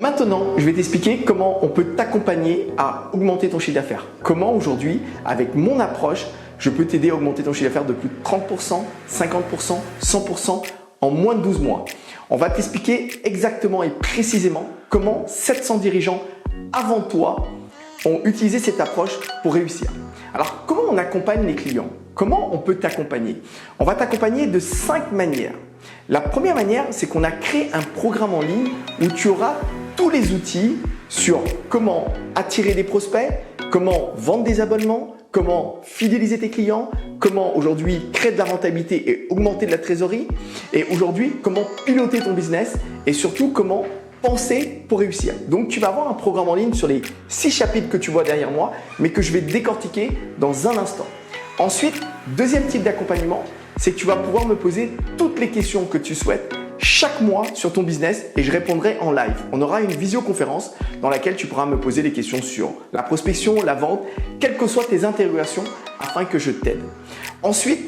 Maintenant, je vais t'expliquer comment on peut t'accompagner à augmenter ton chiffre d'affaires. Comment aujourd'hui, avec mon approche, je peux t'aider à augmenter ton chiffre d'affaires de plus de 30%, 50%, 100% en moins de 12 mois. On va t'expliquer exactement et précisément comment 700 dirigeants avant toi ont utilisé cette approche pour réussir. Alors, comment on accompagne les clients? Comment on peut t'accompagner? On va t'accompagner de 5 manières. La première manière, c'est qu'on a créé un programme en ligne où tu auras tous les outils sur comment attirer des prospects, comment vendre des abonnements, comment fidéliser tes clients, comment aujourd'hui créer de la rentabilité et augmenter de la trésorerie, et aujourd'hui comment piloter ton business et surtout comment penser pour réussir. Donc tu vas avoir un programme en ligne sur les 6 chapitres que tu vois derrière moi, mais que je vais décortiquer dans un instant. Ensuite, deuxième type d'accompagnement, c'est que tu vas pouvoir me poser toutes les questions que tu souhaites chaque mois sur ton business et je répondrai en live. On aura une visioconférence dans laquelle tu pourras me poser des questions sur la prospection, la vente, quelles que soient tes interrogations afin que je t'aide. Ensuite,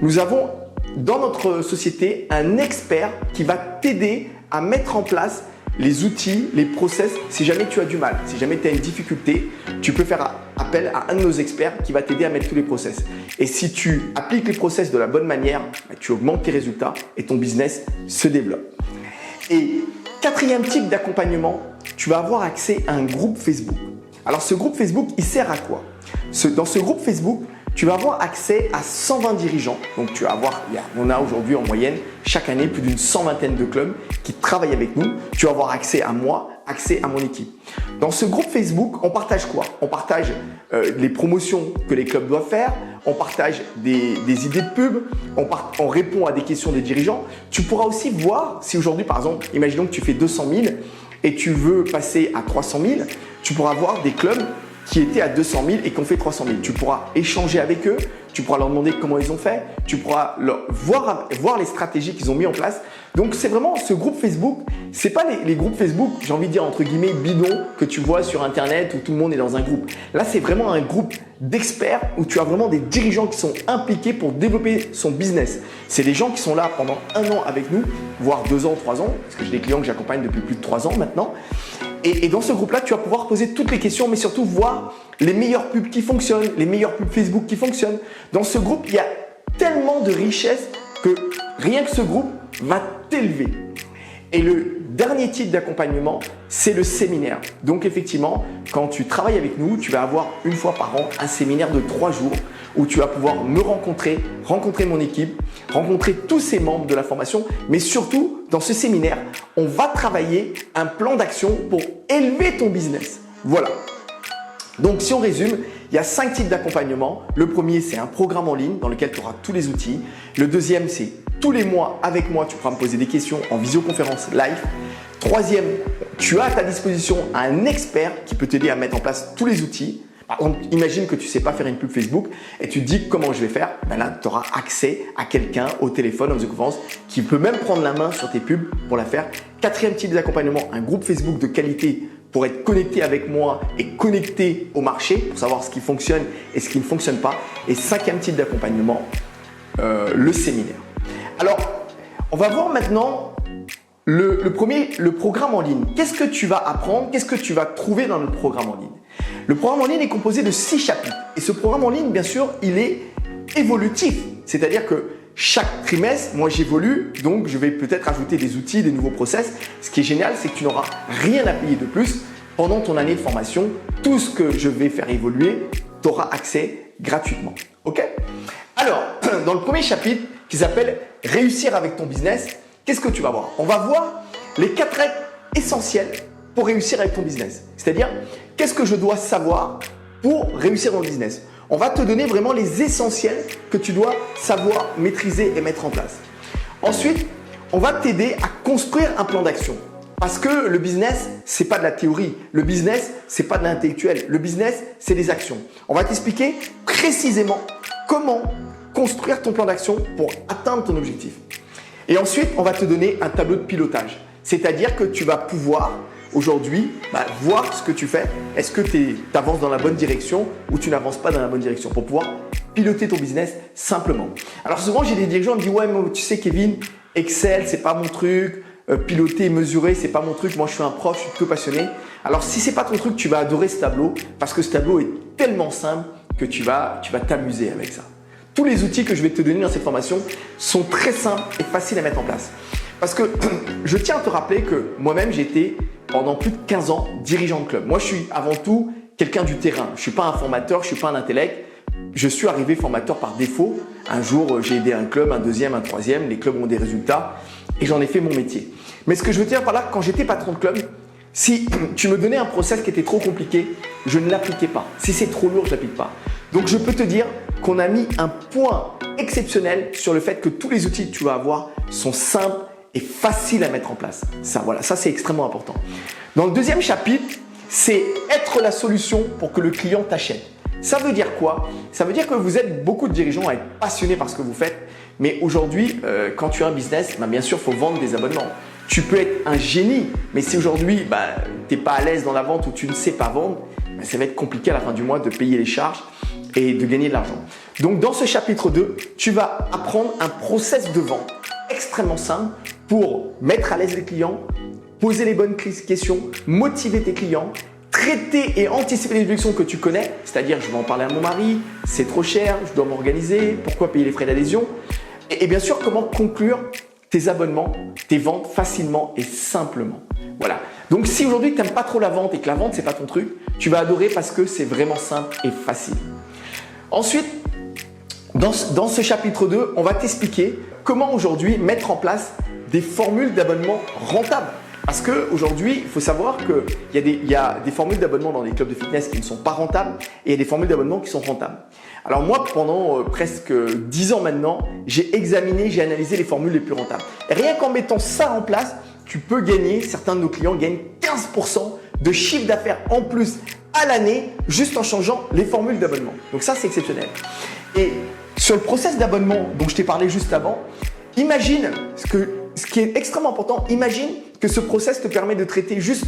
nous avons dans notre société un expert qui va t'aider à mettre en place les outils, les process. Si jamais tu as du mal, si jamais tu as une difficulté, tu peux faire appel à un de nos experts qui va t'aider à mettre tous les process. Et si tu appliques les process de la bonne manière, tu augmentes tes résultats et ton business se développe. Et quatrième type d'accompagnement, tu vas avoir accès à un groupe Facebook. Alors ce groupe Facebook, il sert à quoi? Dans ce groupe Facebook, tu vas avoir accès à 120 dirigeants. Donc tu vas avoir, on a aujourd'hui en moyenne chaque année plus d'une 120aine de clubs qui travaillent avec nous. Tu vas avoir accès à moi, accès à mon équipe. Dans ce groupe Facebook, on partage quoi? On partage les promotions que les clubs doivent faire, on partage des idées de pub, on répond à des questions des dirigeants. Tu pourras aussi voir si aujourd'hui par exemple, imaginons que tu fais 200 000 et tu veux passer à 300 000, tu pourras voir des clubs qui étaient à 200 000 et qui ont fait 300 000. Tu pourras échanger avec eux, tu pourras leur demander comment ils ont fait, tu pourras voir les stratégies qu'ils ont mis en place. Donc c'est vraiment ce groupe Facebook, c'est pas les groupes Facebook, j'ai envie de dire entre guillemets bidons que tu vois sur internet où tout le monde est dans un groupe. Là c'est vraiment un groupe d'experts où tu as vraiment des dirigeants qui sont impliqués pour développer son business. C'est des gens qui sont là pendant 1 an avec nous, voire 2 ans, 3 ans, parce que j'ai des clients que j'accompagne depuis plus de 3 ans maintenant. Et dans ce groupe-là, tu vas pouvoir poser toutes les questions, mais surtout voir les meilleures pubs qui fonctionnent, les meilleures pubs Facebook qui fonctionnent. Dans ce groupe, il y a tellement de richesses que rien que ce groupe va t'élever. Et le dernier type d'accompagnement, c'est le séminaire. Donc effectivement, quand tu travailles avec nous, tu vas avoir une fois par an un séminaire de 3 jours où tu vas pouvoir me rencontrer mon équipe, rencontrer tous ces membres de la formation. Mais surtout, dans ce séminaire, on va travailler un plan d'action pour élever ton business. Voilà. Donc si on résume, il y a 5 types d'accompagnement. Le premier, c'est un programme en ligne dans lequel tu auras tous les outils. Le deuxième, c'est tous les mois avec moi, tu pourras me poser des questions en visioconférence live. Troisième, tu as à ta disposition un expert qui peut t'aider à mettre en place tous les outils. Par exemple, imagine que tu ne sais pas faire une pub Facebook et tu te dis comment je vais faire. Ben là, tu auras accès à quelqu'un au téléphone, en visioconférence, qui peut même prendre la main sur tes pubs pour la faire. Quatrième type d'accompagnement, un groupe Facebook de qualité pour être connecté avec moi et connecté au marché pour savoir ce qui fonctionne et ce qui ne fonctionne pas. Et cinquième type d'accompagnement, le séminaire. Alors, on va voir maintenant le premier, le programme en ligne. Qu'est-ce que tu vas apprendre? Qu'est-ce que tu vas trouver dans le programme en ligne? Le programme en ligne est composé de 6 chapitres. Et ce programme en ligne, bien sûr, il est évolutif. C'est-à-dire que chaque trimestre, moi j'évolue, donc je vais peut-être ajouter des outils, des nouveaux process. Ce qui est génial, c'est que tu n'auras rien à payer de plus pendant ton année de formation. Tout ce que je vais faire évoluer, tu auras accès gratuitement. Ok? Alors, dans le premier chapitre qui s'appelle « Réussir avec ton business », qu'est-ce que tu vas voir? On va voir les 4 règles essentielles pour réussir avec ton business. C'est-à-dire, qu'est-ce que je dois savoir pour réussir dans le business? On va te donner vraiment les essentiels que tu dois savoir maîtriser et mettre en place. Ensuite, on va t'aider à construire un plan d'action. Parce que le business, c'est pas de la théorie. Le business, c'est pas de l'intellectuel. Le business, c'est des actions. On va t'expliquer précisément comment construire ton plan d'action pour atteindre ton objectif. Et ensuite, on va te donner un tableau de pilotage. C'est-à-dire que tu vas pouvoir aujourd'hui voir ce que tu fais. Est-ce que tu avances dans la bonne direction ou tu n'avances pas dans la bonne direction pour pouvoir piloter ton business simplement. Alors souvent, j'ai des dirigeants qui me disent « Ouais, mais tu sais Kevin, Excel, c'est pas mon truc. piloter, mesurer, c'est pas mon truc. Moi, je suis un prof, je suis plutôt passionné. Alors, si c'est pas ton truc, tu vas adorer ce tableau parce que ce tableau est tellement simple que tu vas t'amuser avec ça. Tous les outils que je vais te donner dans cette formation sont très simples et faciles à mettre en place. Parce que je tiens à te rappeler que moi-même, j'ai été pendant plus de 15 ans dirigeant de club. Moi, je suis avant tout quelqu'un du terrain. Je ne suis pas un formateur, je ne suis pas un intellect. Je suis arrivé formateur par défaut. Un jour, j'ai aidé un club, un deuxième, un troisième. Les clubs ont des résultats et j'en ai fait mon métier. Mais ce que je veux dire par là, quand j'étais patron de club, si tu me donnais un process qui était trop compliqué, je ne l'appliquais pas. Si c'est trop lourd, je ne l'applique pas. Donc, je peux te dire qu'on a mis un point exceptionnel sur le fait que tous les outils que tu vas avoir sont simples et faciles à mettre en place. Ça, voilà, ça c'est extrêmement important. Dans le deuxième chapitre, c'est être la solution pour que le client t'achète. Ça veut dire quoi? Ça veut dire que vous êtes beaucoup de dirigeants à être passionnés par ce que vous faites, mais aujourd'hui, quand tu as un business, bien sûr, il faut vendre des abonnements. Tu peux être un génie, mais si aujourd'hui, tu n'es pas à l'aise dans la vente ou tu ne sais pas vendre, ça va être compliqué à la fin du mois de payer les charges et de gagner de l'argent. Donc, dans ce chapitre 2, tu vas apprendre un process de vente extrêmement simple pour mettre à l'aise les clients, poser les bonnes questions, motiver tes clients, traiter et anticiper les objections que tu connais, c'est-à-dire je vais en parler à mon mari, c'est trop cher, je dois m'organiser, pourquoi payer les frais d'adhésion et bien sûr comment conclure tes abonnements, tes ventes facilement et simplement. Voilà. Donc si aujourd'hui tu n'aimes pas trop la vente et que la vente c'est pas ton truc, tu vas adorer parce que c'est vraiment simple et facile. Ensuite, dans ce chapitre 2, on va t'expliquer comment aujourd'hui mettre en place des formules d'abonnement rentables. Parce qu'aujourd'hui, il faut savoir qu'il y a des formules d'abonnement dans les clubs de fitness qui ne sont pas rentables et il y a des formules d'abonnement qui sont rentables. Alors moi, pendant presque 10 ans maintenant, j'ai examiné, j'ai analysé les formules les plus rentables. Et rien qu'en mettant ça en place, tu peux gagner, certains de nos clients gagnent 15% de chiffre d'affaires en plus à l'année juste en changeant les formules d'abonnement. Donc ça, c'est exceptionnel. Et sur le process d'abonnement dont je t'ai parlé juste avant, imagine ce qui est extrêmement important, imagine que ce process te permet de traiter juste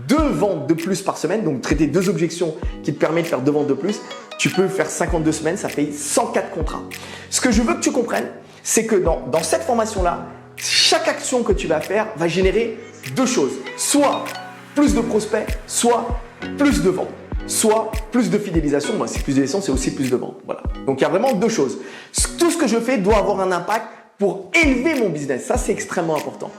2 ventes de plus par semaine, donc traiter 2 objections qui te permettent de faire 2 ventes de plus. Tu peux faire 52 semaines, ça fait 104 contrats. Ce que je veux que tu comprennes, c'est que dans cette formation-là, chaque action que tu vas faire va générer 2 choses. Soit plus de prospects, soit plus de ventes. Soit plus de fidélisation, c'est plus d'essence, c'est aussi plus de ventes. Voilà. Donc il y a vraiment 2 choses. Tout ce que je fais doit avoir un impact pour élever mon business. Ça, c'est extrêmement important.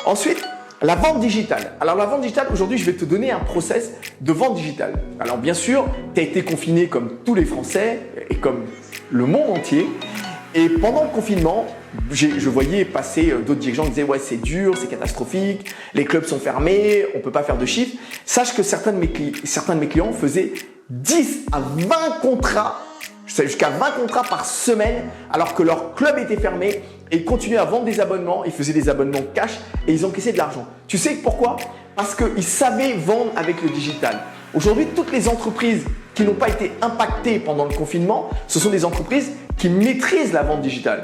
Ensuite, la vente digitale. Alors la vente digitale, aujourd'hui, je vais te donner un process de vente digitale. Alors bien sûr, tu as été confiné comme tous les Français et comme le monde entier. Et pendant le confinement, je voyais passer d'autres dirigeants qui disaient « ouais, c'est dur, c'est catastrophique, les clubs sont fermés, on ne peut pas faire de chiffres ». Sache que certains de mes clients faisaient 10 à 20 contrats, jusqu'à 20 contrats par semaine alors que leur club était fermé et ils continuaient à vendre des abonnements, ils faisaient des abonnements cash et ils encaissaient de l'argent. Tu sais pourquoi? Parce qu'ils savaient vendre avec le digital. Aujourd'hui, toutes les entreprises qui n'ont pas été impactées pendant le confinement, ce sont des entreprises qui maîtrisent la vente digitale.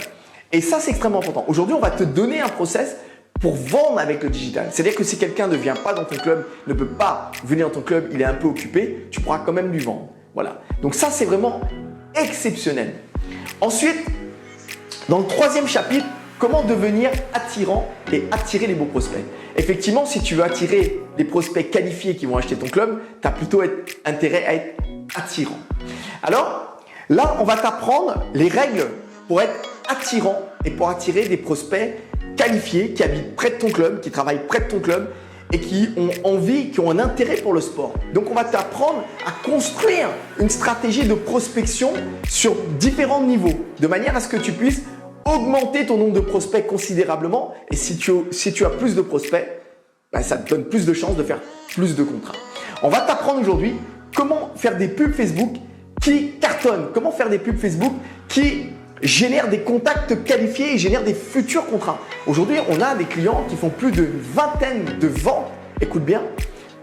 Et ça, c'est extrêmement important. Aujourd'hui, on va te donner un process pour vendre avec le digital. C'est-à-dire que si quelqu'un ne vient pas dans ton club, ne peut pas venir dans ton club, il est un peu occupé, tu pourras quand même lui vendre. Voilà. Donc ça, c'est vraiment exceptionnel. Ensuite, dans le 3e chapitre, comment devenir attirant et attirer les bons prospects. Effectivement, si tu veux attirer des prospects qualifiés qui vont acheter ton club, tu as plutôt intérêt à être attirant. Alors, là, on va t'apprendre les règles pour être attirant et pour attirer des prospects qualifiés qui habitent près de ton club, qui travaillent près de ton club et qui ont envie, qui ont un intérêt pour le sport. Donc, on va t'apprendre à construire une stratégie de prospection sur différents niveaux, de manière à ce que tu puisses augmenter ton nombre de prospects considérablement. Et si tu as plus de prospects, ça te donne plus de chances de faire plus de contrats. On va t'apprendre aujourd'hui comment faire des pubs Facebook qui cartonnent, comment faire des pubs Facebook qui génèrent des contacts qualifiés et génèrent des futurs contrats. Aujourd'hui, on a des clients qui font plus d'une vingtaine de ventes, écoute bien,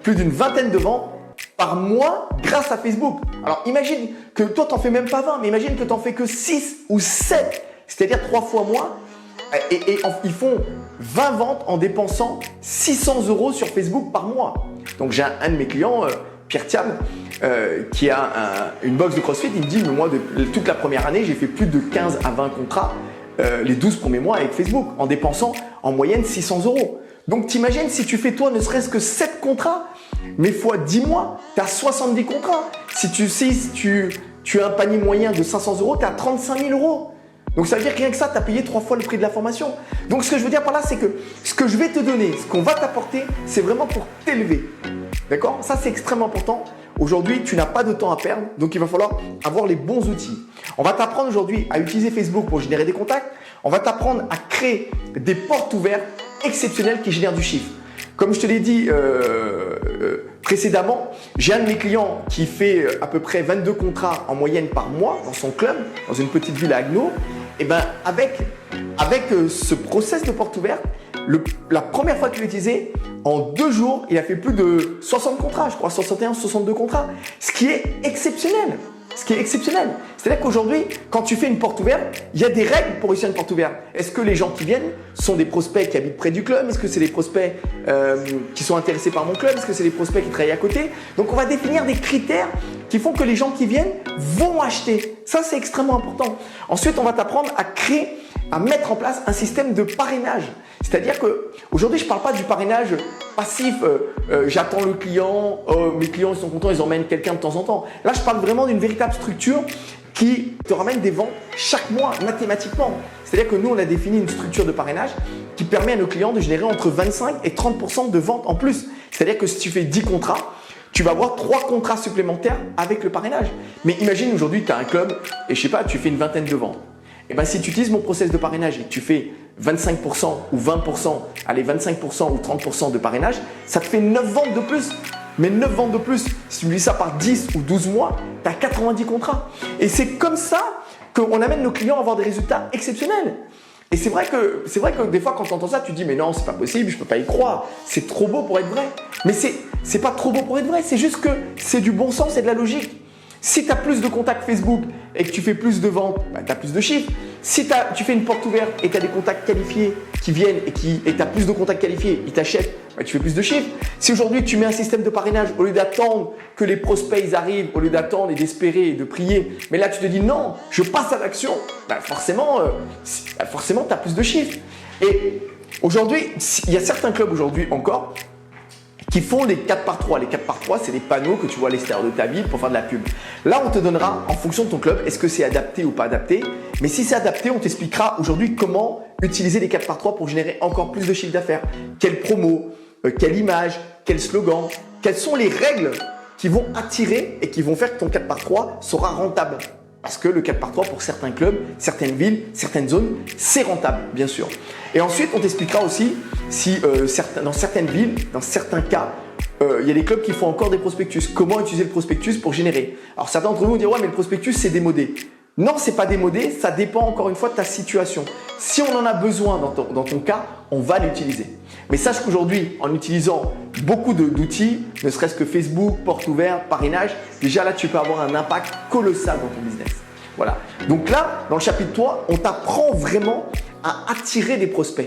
plus d'une vingtaine de ventes par mois grâce à Facebook. Alors imagine que toi, tu n'en fais même pas 20, mais imagine que tu n'en fais que 6 ou 7, c'est-à-dire 3 fois moins. Et ils font 20 ventes en dépensant 600 € sur Facebook par mois. Donc j'ai un de mes clients, Pierre Thiam, qui a une box de CrossFit, il me dit, mais moi, toute la première année, j'ai fait plus de 15 à 20 contrats les 12 premiers mois avec Facebook, en dépensant en moyenne 600 €. Donc t'imagines si tu fais toi ne serait-ce que 7 contrats, mais fois 10 mois, tu as 70 contrats. Si tu as un panier moyen de 500 €, tu as 35 000 €. Donc ça veut dire que rien que ça, tu as payé 3 fois le prix de la formation. Donc ce que je veux dire par là, c'est que ce que je vais te donner, ce qu'on va t'apporter, c'est vraiment pour t'élever. D'accord? Ça, c'est extrêmement important. Aujourd'hui, tu n'as pas de temps à perdre, donc il va falloir avoir les bons outils. On va t'apprendre aujourd'hui à utiliser Facebook pour générer des contacts. On va t'apprendre à créer des portes ouvertes exceptionnelles qui génèrent du chiffre. Comme je te l'ai dit précédemment, j'ai un de mes clients qui fait à peu près 22 contrats en moyenne par mois dans son club, dans une petite ville à Agno. Et ben avec ce process de porte ouverte, la première fois qu'il l'a utilisé, en 2 jours, il a fait plus de 60 contrats, je crois 61, 62 contrats, ce qui est exceptionnel. C'est-à-dire qu'aujourd'hui, quand tu fais une porte ouverte, il y a des règles pour réussir une porte ouverte. Est-ce que les gens qui viennent sont des prospects qui habitent près du club? Est-ce que c'est des prospects qui sont intéressés par mon club? Est-ce que c'est des prospects qui travaillent à côté? Donc, on va définir des critères qui font que les gens qui viennent vont acheter. Ça, c'est extrêmement important. Ensuite, on va t'apprendre à mettre en place un système de parrainage. C'est-à-dire qu'aujourd'hui, je ne parle pas du parrainage passif, j'attends le client, mes clients ils sont contents, ils emmènent quelqu'un de temps en temps. Là, je parle vraiment d'une véritable structure qui te ramène des ventes chaque mois mathématiquement. C'est-à-dire que nous, on a défini une structure de parrainage qui permet à nos clients de générer entre 25 et 30% de ventes en plus. C'est-à-dire que si tu fais 10 contrats, tu vas avoir 3 contrats supplémentaires avec le parrainage. Mais imagine aujourd'hui, tu as un club et je sais pas, tu fais une vingtaine de ventes. Et bien, si tu utilises mon process de parrainage et que tu fais 25% ou 20%, allez 25% ou 30% de parrainage, ça te fait 9 ventes de plus. Mais 9 ventes de plus, si tu multiplies ça par 10 ou 12 mois, tu as 90 contrats. Et c'est comme ça qu'on amène nos clients à avoir des résultats exceptionnels. Et c'est vrai que des fois, quand tu entends ça, tu te dis « mais non, c'est pas possible, je peux pas y croire, c'est trop beau pour être vrai ». Mais c'est pas trop beau pour être vrai, c'est juste que c'est du bon sens et de la logique. Si tu as plus de contacts Facebook et que tu fais plus de ventes, bah, tu as plus de chiffres. Si tu fais une porte ouverte et tu as des contacts qualifiés qui viennent et tu as plus de contacts qualifiés, ils t'achètent, bah, tu fais plus de chiffres. Si aujourd'hui tu mets un système de parrainage, au lieu d'attendre que les prospects ils arrivent, au lieu d'attendre et d'espérer et de prier, mais là tu te dis non, je passe à l'action, bah, forcément tu as plus de chiffres. Et aujourd'hui, il y a certains clubs aujourd'hui encore qui font les 4x3. Les 4x3, c'est des panneaux que tu vois à l'extérieur de ta ville pour faire de la pub. Là, on te donnera, en fonction de ton club, est-ce que c'est adapté ou pas adapté. Mais si c'est adapté, on t'expliquera aujourd'hui comment utiliser les 4x3 pour générer encore plus de chiffre d'affaires. Quelle promo, quelle image, quel slogan, quelles sont les règles qui vont attirer et qui vont faire que ton 4x3 sera rentable. Parce que le 4x3 pour certains clubs, certaines villes, certaines zones, c'est rentable, bien sûr. Et ensuite, on t'expliquera aussi si dans certaines villes, dans certains cas, il y a des clubs qui font encore des prospectus. Comment utiliser le prospectus pour générer? Alors certains d'entre vous vont dire « ouais, mais le prospectus, c'est démodé ». Non, c'est pas démodé, ça dépend encore une fois de ta situation. Si on en a besoin dans ton cas, on va l'utiliser. Mais sache qu'aujourd'hui, en utilisant beaucoup d'outils, ne serait-ce que Facebook, porte ouverte, parrainage, déjà là, tu peux avoir un impact colossal dans ton business. Voilà. Donc là, dans le chapitre 3, on t'apprend vraiment à attirer des prospects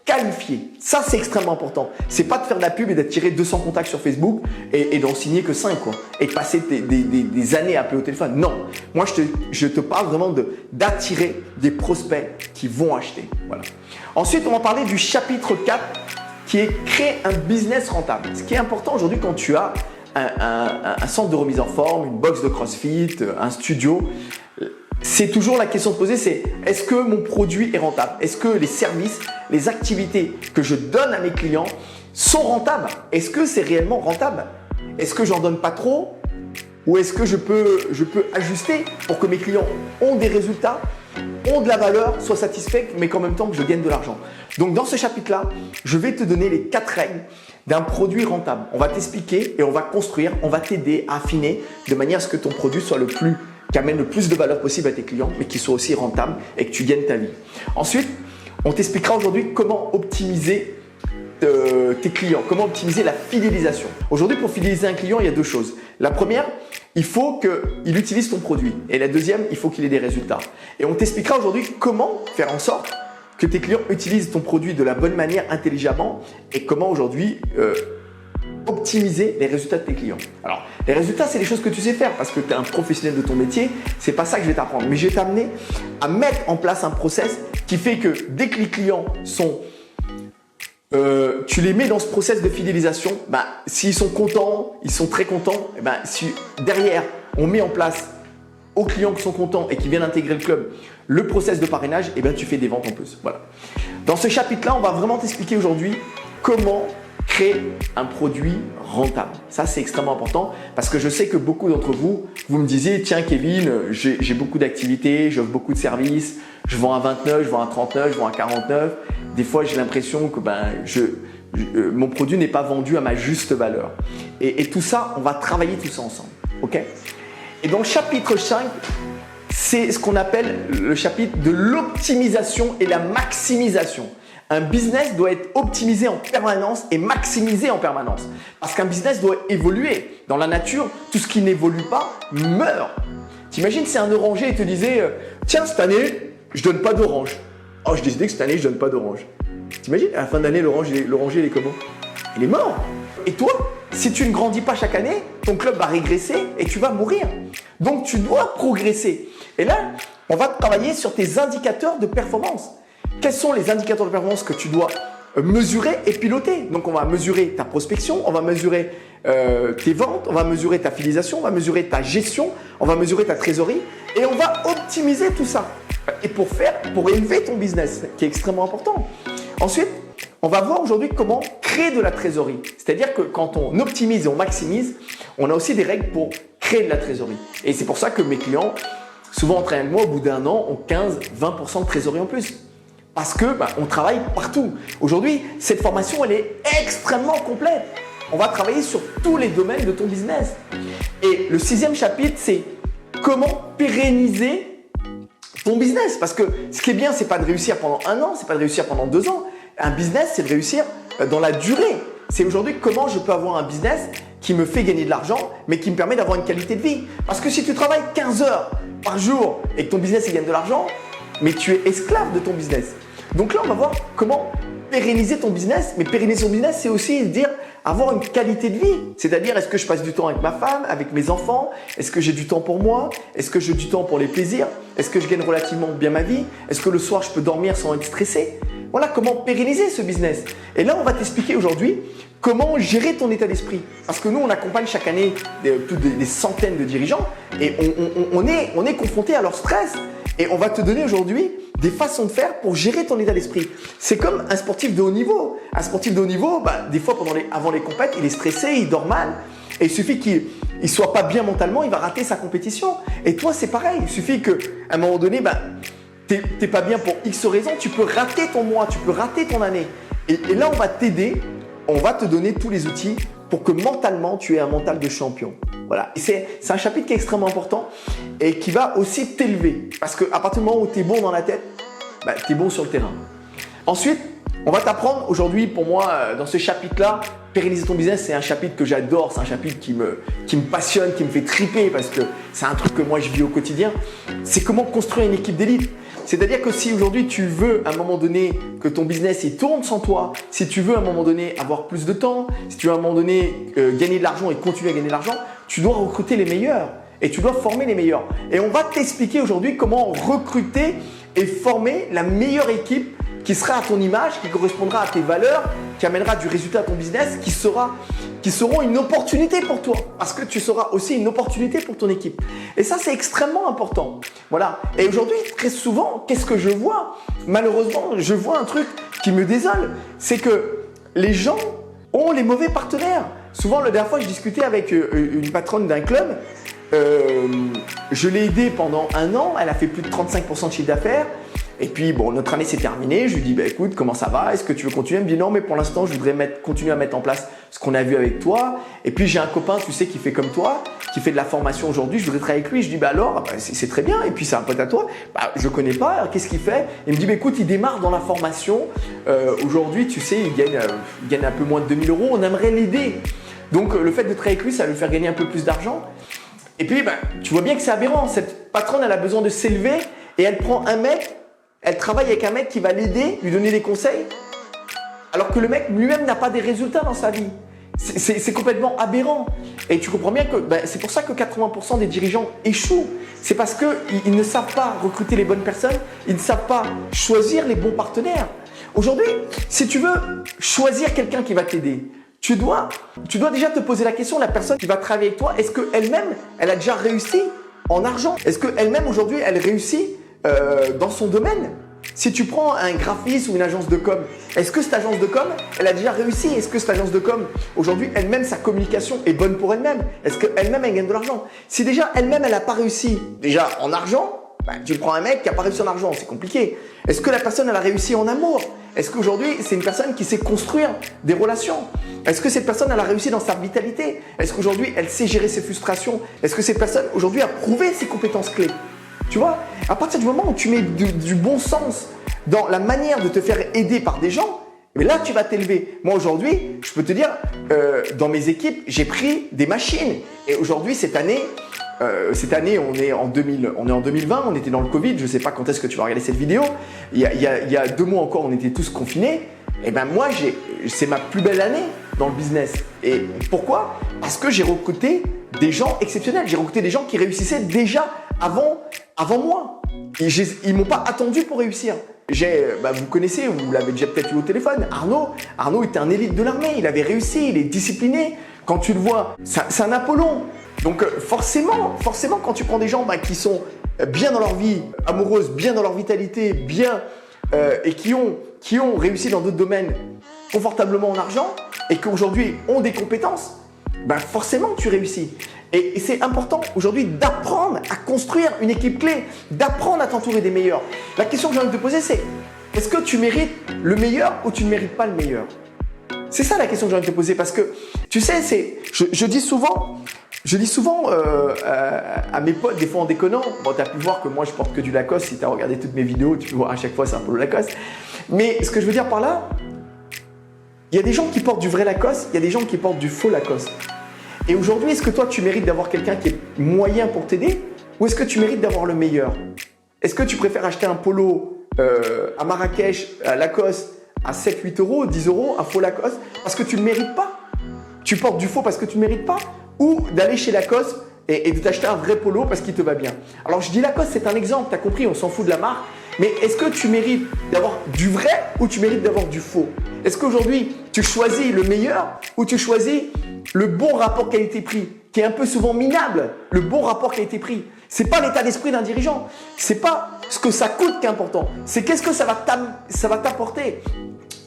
qualifiés. Ça, c'est extrêmement important. C'est pas de faire de la pub et d'attirer 200 contacts sur Facebook et d'en signer que 5 quoi, et de passer des années à appeler au téléphone. Non, moi, je te parle vraiment d'attirer des prospects qui vont acheter. Voilà. Ensuite, on va parler du chapitre 4 qui est créer un business rentable. Ce qui est important aujourd'hui quand tu as un centre de remise en forme, une box de CrossFit, un studio, c'est toujours la question de poser, c'est est-ce que mon produit est rentable? Est-ce que les services, les activités que je donne à mes clients sont rentables? Est-ce que c'est réellement rentable? Est-ce que j'en donne pas trop? Ou est-ce que je peux ajuster pour que mes clients ont des résultats, ont de la valeur, soient satisfaits, mais qu'en même temps que je gagne de l'argent? Donc dans ce chapitre-là, je vais te donner les 4 règles d'un produit rentable. On va t'expliquer et on va construire, on va t'aider à affiner de manière à ce que ton produit soit qui amène le plus de valeur possible à tes clients, mais qui soit aussi rentable et que tu gagnes ta vie. Ensuite, on t'expliquera aujourd'hui comment optimiser tes clients, comment optimiser la fidélisation. Aujourd'hui, pour fidéliser un client, il y a 2 choses. La première, il faut qu'il utilise ton produit. Et la deuxième, il faut qu'il ait des résultats. Et on t'expliquera aujourd'hui comment faire en sorte que tes clients utilisent ton produit de la bonne manière, intelligemment, et comment aujourd'hui optimiser les résultats de tes clients. Alors, les résultats, c'est les choses que tu sais faire parce que tu es un professionnel de ton métier. C'est pas ça que je vais t'apprendre. Mais je vais t'amener à mettre en place un process qui fait que dès que les clients sont tu les mets dans ce process de fidélisation, s'ils sont contents, ils sont très contents, si derrière on met en place aux clients qui sont contents et qui viennent intégrer le club le process de parrainage, tu fais des ventes en plus. Voilà. Dans ce chapitre-là, on va vraiment t'expliquer aujourd'hui comment créer un produit rentable. Ça, c'est extrêmement important parce que je sais que beaucoup d'entre vous, vous me disiez, tiens Kevin, j'ai beaucoup d'activités, j'offre beaucoup de services, je vends à 29, je vends à 39, je vends à 49. Des fois, j'ai l'impression que mon produit n'est pas vendu à ma juste valeur. Et tout ça, on va travailler tout ça ensemble. Ok? Et dans le chapitre 5, c'est ce qu'on appelle le chapitre de l'optimisation et la maximisation. Un business doit être optimisé en permanence et maximisé en permanence. Parce qu'un business doit évoluer. Dans la nature, tout ce qui n'évolue pas meurt. T'imagines, c'est un oranger et te disait tiens, cette année, je donne pas d'orange. Oh, je décidais que cette année, je donne pas d'orange. T'imagines, à la fin d'année, l'oranger, il est comment? Il est mort. Et toi, si tu ne grandis pas chaque année, ton club va régresser et tu vas mourir. Donc, tu dois progresser. Et là, on va travailler sur tes indicateurs de performance. Quels sont les indicateurs de performance que tu dois mesurer et piloter? Donc, on va mesurer ta prospection, on va mesurer tes ventes, on va mesurer ta fidélisation, on va mesurer ta gestion, on va mesurer ta trésorerie et on va optimiser tout ça. Et pour élever ton business, qui est extrêmement important. Ensuite, on va voir aujourd'hui comment créer de la trésorerie. C'est-à-dire que quand on optimise et on maximise, on a aussi des règles pour créer de la trésorerie. Et c'est pour ça que mes clients, souvent en travaillant avec moi, au bout d'un an, ont 15-20% de trésorerie en plus. Parce que on travaille partout. Aujourd'hui, cette formation, elle est extrêmement complète. On va travailler sur tous les domaines de ton business. Et le 6e chapitre, c'est comment pérenniser ton business. Parce que ce qui est bien, c'est pas de réussir pendant 1 an, c'est pas de réussir pendant 2 ans. Un business, c'est de réussir dans la durée. C'est aujourd'hui comment je peux avoir un business qui me fait gagner de l'argent, mais qui me permet d'avoir une qualité de vie. Parce que si tu travailles 15 heures par jour et que ton business il gagne de l'argent, mais tu es esclave de ton business. Donc là, on va voir comment pérenniser ton business. Mais pérenniser ton business, c'est aussi dire avoir une qualité de vie. C'est-à-dire, est-ce que je passe du temps avec ma femme, avec mes enfants? Est-ce que j'ai du temps pour moi? Est-ce que j'ai du temps pour les plaisirs? Est-ce que je gagne relativement bien ma vie? Est-ce que le soir, je peux dormir sans être stressé? Voilà comment pérenniser ce business. Et là, on va t'expliquer aujourd'hui comment gérer ton état d'esprit. Parce que nous, on accompagne chaque année des centaines de dirigeants et on est confronté à leur stress. Et on va te donner aujourd'hui des façons de faire pour gérer ton état d'esprit. C'est comme un sportif de haut niveau. Un sportif de haut niveau, des fois avant les compètes, il est stressé, il dort mal. Et il suffit qu'il ne soit pas bien mentalement, il va rater sa compétition. Et toi, c'est pareil. Il suffit qu'à un moment donné, t'es pas bien pour X raisons, tu peux rater ton mois, tu peux rater ton année. Et là, on va t'aider, on va te donner tous les outils pour que mentalement, tu aies un mental de champion. Voilà. Et c'est un chapitre qui est extrêmement important et qui va aussi t'élever. Parce qu'à partir du moment où tu es bon dans la tête, tu es bon sur le terrain. Ensuite, on va t'apprendre aujourd'hui, pour moi, dans ce chapitre-là, pérenniser ton business, c'est un chapitre que j'adore, c'est un chapitre qui me passionne, qui me fait triper parce que c'est un truc que moi je vis au quotidien. C'est comment construire une équipe d'élite. C'est-à-dire que si aujourd'hui tu veux à un moment donné que ton business il tourne sans toi, si tu veux à un moment donné avoir plus de temps, si tu veux à un moment donné gagner de l'argent et continuer à gagner de l'argent, tu dois recruter les meilleurs et tu dois former les meilleurs. Et on va t'expliquer aujourd'hui comment recruter et former la meilleure équipe qui sera à ton image, qui correspondra à tes valeurs, qui amènera du résultat à ton business, qui seront une opportunité pour toi. Parce que tu seras aussi une opportunité pour ton équipe. Et ça, c'est extrêmement important. Voilà. Et aujourd'hui, très souvent, qu'est-ce que je vois? Malheureusement, je vois un truc qui me désole. C'est que les gens ont les mauvais partenaires. Souvent, la dernière fois, je discutais avec une patronne d'un club. Je l'ai aidée pendant 1 an. Elle a fait plus de 35% de chiffre d'affaires. Et puis, bon, notre année s'est terminée. Je lui dis, écoute, comment ça va? Est-ce que tu veux continuer? Elle me dit, non, mais pour l'instant, je voudrais continuer à mettre en place ce qu'on a vu avec toi. Et puis, j'ai un copain, tu sais, qui fait comme toi, qui fait de la formation aujourd'hui. Je voudrais travailler avec lui. Je dis, alors, c'est très bien. Et puis, c'est un pote à toi. Je connais pas. Alors, qu'est-ce qu'il fait? Il me dit, écoute, il démarre dans la formation. Aujourd'hui, tu sais, il gagne un peu moins de 2000 €. On aimerait l'aider. Donc, le fait de travailler avec lui, ça va lui faire gagner un peu plus d'argent. Et puis, tu vois bien que c'est aberrant. Cette patronne, elle a besoin de s'élever et elle prend un mec. Elle travaille avec un mec qui va l'aider, lui donner des conseils, alors que le mec lui-même n'a pas des résultats dans sa vie. C'est complètement aberrant. Et tu comprends bien que c'est pour ça que 80% des dirigeants échouent. C'est parce qu'ils ne savent pas recruter les bonnes personnes, ils ne savent pas choisir les bons partenaires. Aujourd'hui, si tu veux choisir quelqu'un qui va t'aider, tu dois déjà te poser la question, la personne qui va travailler avec toi, est-ce qu'elle-même, elle a déjà réussi en argent? Est-ce qu'elle-même aujourd'hui, elle réussit dans son domaine? Si tu prends un graphiste ou une agence de com, est-ce que cette agence de com, elle a déjà réussi? Est-ce que cette agence de com, aujourd'hui, elle-même, sa communication est bonne pour elle-même? Est-ce qu'elle-même, elle gagne de l'argent? Si déjà, elle-même, elle n'a pas réussi déjà en argent, tu prends un mec qui n'a pas réussi en argent, c'est compliqué. Est-ce que la personne, elle a réussi en amour? Est-ce qu'aujourd'hui, c'est une personne qui sait construire des relations? Est-ce que cette personne, elle a réussi dans sa vitalité? Est-ce qu'aujourd'hui, elle sait gérer ses frustrations? Est-ce que cette personne, aujourd'hui, a prouvé ses compétences clés? Tu vois, à partir du moment où tu mets du bon sens dans la manière de te faire aider par des gens, mais là, tu vas t'élever. Moi, aujourd'hui, je peux te dire, dans mes équipes, j'ai pris des machines. Et aujourd'hui, cette année, on est en 2020, on était dans le Covid. Je ne sais pas quand est-ce que tu vas regarder cette vidéo. Il y a 2 mois encore, on était tous confinés. Et ben moi, c'est ma plus belle année dans le business. Et pourquoi? Parce que j'ai recruté des gens exceptionnels. J'ai recruté des gens qui réussissaient déjà avant moi. Ils ne m'ont pas attendu pour réussir. Vous connaissez, vous l'avez déjà peut-être eu au téléphone, Arnaud était un élite de l'armée, il avait réussi, il est discipliné. Quand tu le vois, c'est un Apollon. Donc forcément, quand tu prends des gens qui sont bien dans leur vie amoureuse, bien dans leur vitalité, bien et qui ont réussi dans d'autres domaines confortablement en argent et qui aujourd'hui ont des compétences, forcément tu réussis. Et c'est important aujourd'hui d'apprendre à construire une équipe clé, d'apprendre à t'entourer des meilleurs. La question que j'ai envie de te poser, c'est est-ce que tu mérites le meilleur ou tu ne mérites pas le meilleur? C'est ça la question que j'ai envie de te poser parce que tu sais, je dis souvent à mes potes, des fois en déconnant, bon, tu as pu voir que moi je porte que du Lacoste, si tu as regardé toutes mes vidéos, tu peux voir à chaque fois c'est un polo Lacoste. Mais ce que je veux dire par là, il y a des gens qui portent du vrai Lacoste, il y a des gens qui portent du faux Lacoste. Et aujourd'hui, est-ce que toi tu mérites d'avoir quelqu'un qui est moyen pour t'aider ou est-ce que tu mérites d'avoir le meilleur? Est-ce que tu préfères acheter un polo à Marrakech, à Lacoste, à 7-8 euros, 10 euros, un faux Lacoste, parce que tu ne le mérites pas? Tu portes du faux parce que tu ne mérites pas? Ou d'aller chez Lacoste et de t'acheter un vrai polo parce qu'il te va bien? Alors je dis Lacoste, c'est un exemple, tu as compris, on s'en fout de la marque. Mais est-ce que tu mérites d'avoir du vrai ou tu mérites d'avoir du faux? Est-ce qu'aujourd'hui, tu choisis le meilleur ou tu choisis le bon rapport qualité-prix qui est un peu souvent minable? Le bon rapport qualité-prix, ce n'est pas l'état d'esprit d'un dirigeant. Ce n'est pas ce que ça coûte qui est important. C'est qu'est-ce que ça va t'apporter.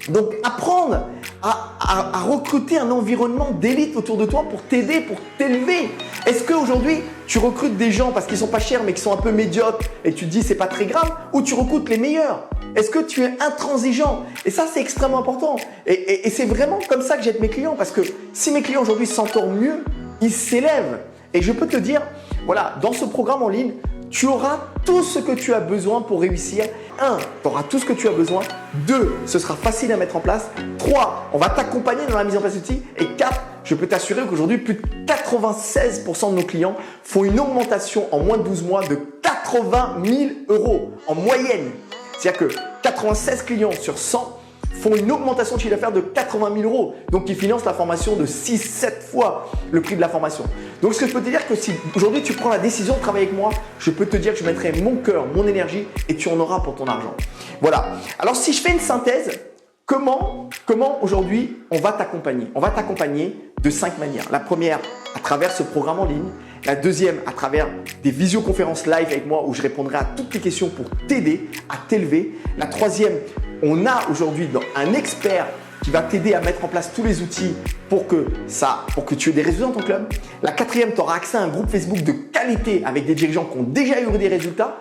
Donc, apprendre à recruter un environnement d'élite autour de toi pour t'aider, pour t'élever. Est-ce qu'aujourd'hui, tu recrutes des gens parce qu'ils sont pas chers mais qui sont un peu médiocres et tu te dis c'est pas très grave ou tu recrutes les meilleurs? Est-ce que tu es intransigeant? Et ça, c'est extrêmement important. Et c'est vraiment comme ça que j'aide mes clients parce que si mes clients aujourd'hui s'entendent mieux, ils s'élèvent. Et je peux te dire, voilà, dans ce programme en ligne, tu auras tout ce que tu as besoin pour réussir. 1, tu auras tout ce que tu as besoin. 2, ce sera facile à mettre en place. 3, on va t'accompagner dans la mise en place d'outils. Et 4, je peux t'assurer qu'aujourd'hui, plus de 96% de nos clients font une augmentation en moins de 12 mois de 80 000 € en moyenne. C'est-à-dire que 96 clients sur 100 font une augmentation de chiffre d'affaires de 80 000 €. Donc, ils financent la formation de 6-7 fois le prix de la formation. Donc, ce que je peux te dire que si aujourd'hui tu prends la décision de travailler avec moi, je peux te dire que je mettrai mon cœur, mon énergie et tu en auras pour ton argent. Voilà. Alors, si je fais une synthèse, comment aujourd'hui on va t'accompagner? On va t'accompagner de 5 manières. La première, à travers ce programme en ligne. La deuxième, à travers des visioconférences live avec moi où je répondrai à toutes tes questions pour t'aider à t'élever. La troisième, on a aujourd'hui un expert qui va t'aider à mettre en place tous les outils pour que tu aies des résultats dans ton club. La quatrième, tu auras accès à un groupe Facebook de qualité avec des dirigeants qui ont déjà eu des résultats.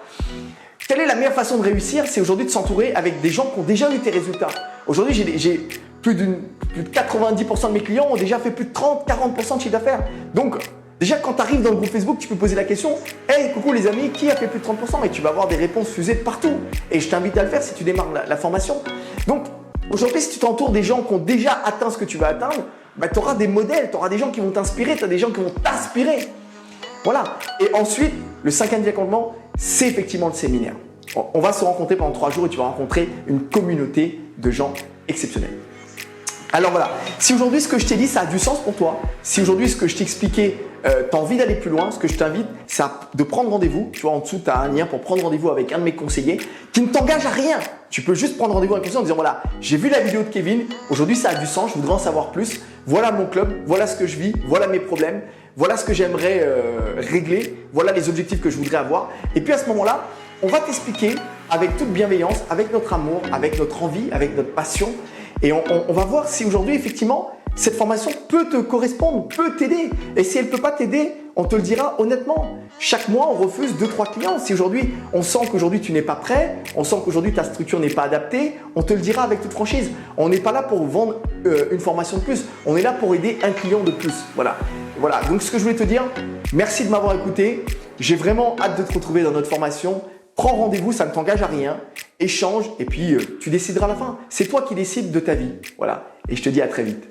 Quelle est la meilleure façon de réussir? C'est aujourd'hui de s'entourer avec des gens qui ont déjà eu tes résultats. Aujourd'hui, j'ai plus de 90% de mes clients ont déjà fait plus de 30-40% de chiffre d'affaires. Donc, déjà, quand tu arrives dans le groupe Facebook, tu peux poser la question « Hey, coucou les amis, qui a fait plus de 30% ?» Et tu vas avoir des réponses fusées de partout. Et je t'invite à le faire si tu démarres la formation. Donc, aujourd'hui, si tu t'entoures des gens qui ont déjà atteint ce que tu vas atteindre, tu auras des modèles, tu auras des gens qui vont t'inspirer, tu as des gens qui vont t'inspirer. Voilà. Et ensuite, le 5e accompagnement, c'est effectivement le séminaire. On va se rencontrer pendant 3 jours et tu vas rencontrer une communauté de gens exceptionnels. Alors voilà, si aujourd'hui ce que je t'ai dit, ça a du sens pour toi, Si aujourd'hui ce que je t'ai expliqué, tu as envie d'aller plus loin, ce que je t'invite, c'est de prendre rendez-vous. Tu vois, en dessous, tu as un lien pour prendre rendez-vous avec un de mes conseillers qui ne t'engage à rien. Tu peux juste prendre rendez-vous avec un conseiller en disant voilà, j'ai vu la vidéo de Kevin, aujourd'hui ça a du sens, je voudrais en savoir plus. Voilà mon club, voilà ce que je vis, voilà mes problèmes, voilà ce que j'aimerais régler, voilà les objectifs que je voudrais avoir. Et puis à ce moment-là, on va t'expliquer avec toute bienveillance, avec notre amour, avec notre envie, avec notre passion. Et on va voir si aujourd'hui, effectivement, cette formation peut te correspondre, peut t'aider. Et si elle ne peut pas t'aider, on te le dira honnêtement. Chaque mois, on refuse 2-3 clients. Si aujourd'hui, on sent qu'aujourd'hui, tu n'es pas prêt, on sent qu'aujourd'hui, ta structure n'est pas adaptée, on te le dira avec toute franchise. On n'est pas là pour vendre une formation de plus. On est là pour aider un client de plus. Voilà. Voilà. Donc, ce que je voulais te dire, merci de m'avoir écouté. J'ai vraiment hâte de te retrouver dans notre formation. Prends rendez-vous, ça ne t'engage à rien. Échange et puis tu décideras à la fin. C'est toi qui décides de ta vie. Voilà. Et je te dis à très vite.